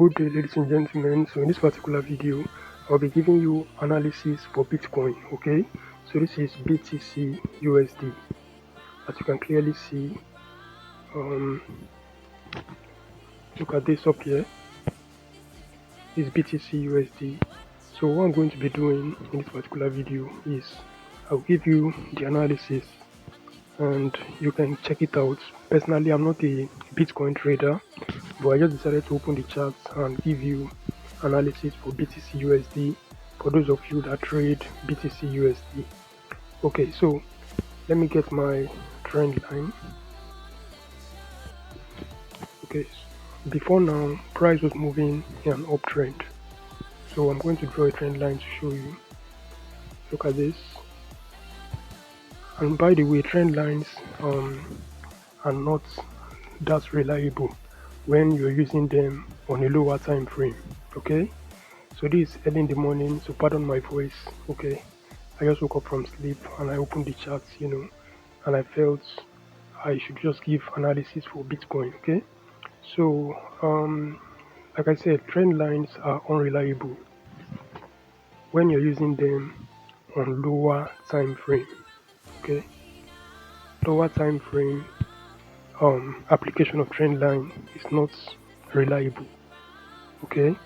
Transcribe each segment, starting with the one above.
Good day, ladies and gentlemen. So in this particular video, I'll be giving you analysis for Bitcoin. Okay, so this is BTC USD. As you can clearly see, look at this up here. This is BTC USD. So what I'm going to be doing in this particular video is I'll give you the analysis and you can check it out. Personally, I'm not a Bitcoin trader, but I just decided to open the chart and give you analysis for BTC USD for those of you that trade BTC USD. Okay, so let me get my trend line. Okay, before now, price was moving in an uptrend. So I'm going to draw a trend line to show you. Look at this. And by the way, trend lines are not that reliable when you're using them on a lower time frame. Okay, so this is early in the morning, so pardon my voice. Okay, I just woke up from sleep and I opened the charts, and I felt I should just give analysis for Bitcoin. Okay, so like I said, trend lines are unreliable when you're using them on lower time frame. Okay, lower time frame application of trend line is not reliable. Okay,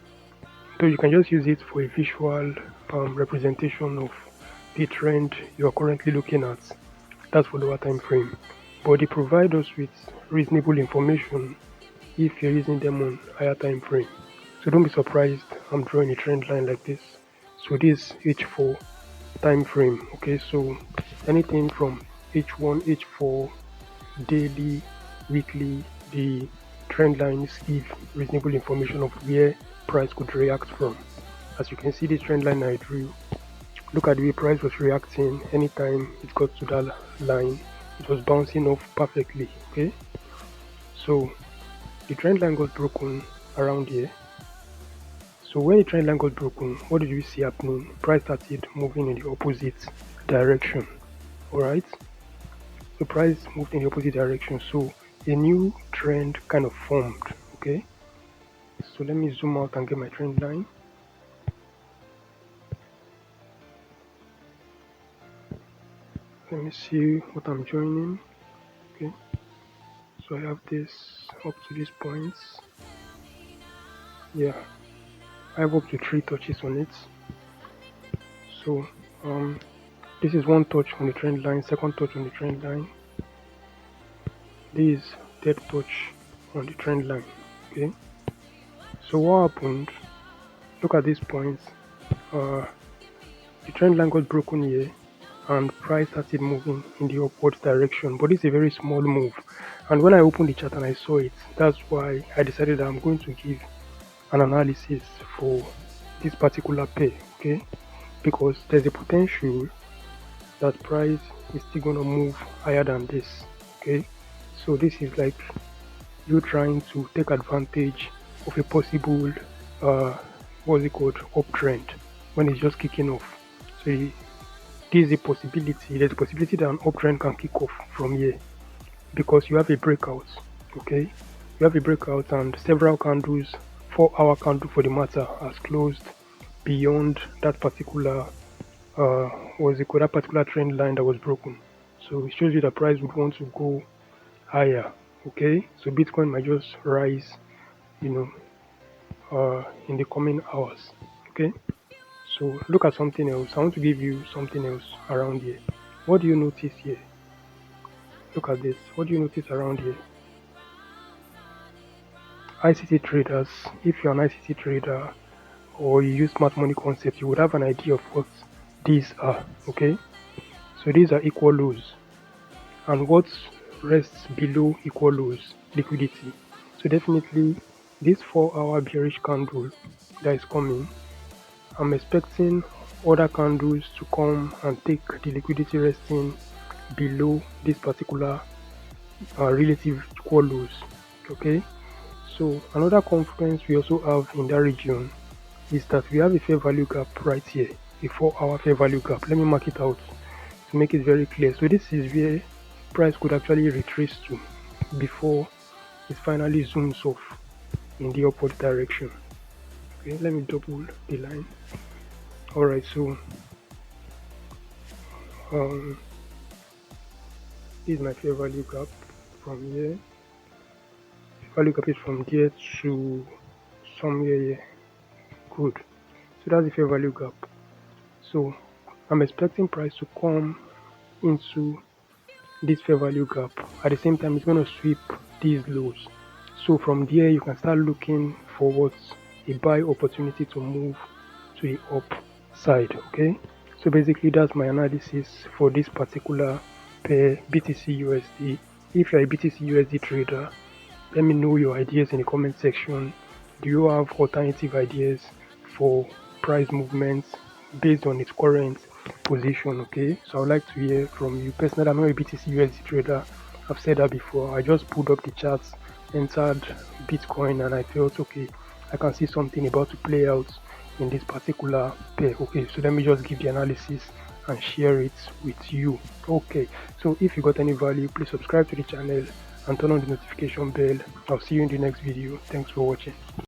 so you can just use it for a visual representation of the trend you are currently looking at. That's for lower time frame, but they provide us with reasonable information if you're using them on higher time frame. So don't be surprised I'm drawing a trend line like this. So this H4 time frame. Okay, so anything from H1, H4, daily, weekly, the trend lines give reasonable information of where price could react from. As you can see, this trend line I drew, look at the way price was reacting. Anytime it got to that line, it was bouncing off perfectly. Okay, so the trend line got broken around here. So when the trend line got broken, what did you see happening? Price started moving in the opposite direction. Alright, the price moved in the opposite direction, so a new trend kind of formed. Okay, so let me zoom out and get my trend line. Let me see what I'm joining. Okay, so I have this up to these points. Yeah, I have up to 3 touches on it. So this is one touch on the trend line, second touch on the trend line, this is third touch on the trend line. Okay, so what happened? Look at these points. The trend line got broken here and price started moving in the upward direction, but it's a very small move. And when I opened the chart and I saw it, that's why I decided that I'm going to give an analysis for this particular pair. Okay, because there's a potential that price is still going to move higher than this. Okay, so this is like you trying to take advantage of a possible what's it called, uptrend when it's just kicking off. So there's a possibility that an uptrend can kick off from here because you have a breakout. Okay, you have a breakout and several candles, 4-hour candle for the matter, has closed beyond that particular that particular trend line that was broken. So it shows you the price would want to go higher. Okay, so Bitcoin might just rise in the coming hours. Okay, so look at something else. I want to give you something else around here. What do you notice here? Look at this. What do you notice around here? ICT traders, if you're an ICT trader or you use smart money concept, you would have an idea of what these are. Okay, so these are equal lows, and what rests below equal lows? Liquidity. So definitely this 4-hour bearish candle that is coming, I'm expecting other candles to come and take the liquidity resting below this particular relative equal lows. Okay, so another confluence we also have in that region is that we have a fair value gap right here, a 4-hour fair value gap. Let me mark it out to make it very clear. So this is where price could actually retrace to before it finally zooms off in the upward direction. Okay, let me double the line. Alright, so um this is my fair value gap from here. Value gap is from there to somewhere here. Good. So that's the fair value gap. So I'm expecting price to come into this fair value gap. At the same time, it's going to sweep these lows. So from there, you can start looking for what's a buy opportunity to move to the upside. Okay. So basically, that's my analysis for this particular pair BTC USD. If you're a BTC USD trader, let me know your ideas in the comment section. Do you have alternative ideas for price movements based on its current position? Okay, so I would like to hear from you. Personally, I'm not a BTC USD trader. I've said that before. I just pulled up the charts, entered Bitcoin, and I felt okay, I can see something about to play out in this particular pair. Okay, so let me just give the analysis and share it with you. Okay, so if you got any value, please subscribe to the channel and turn on the notification bell. I'll see you in the next video. Thanks for watching.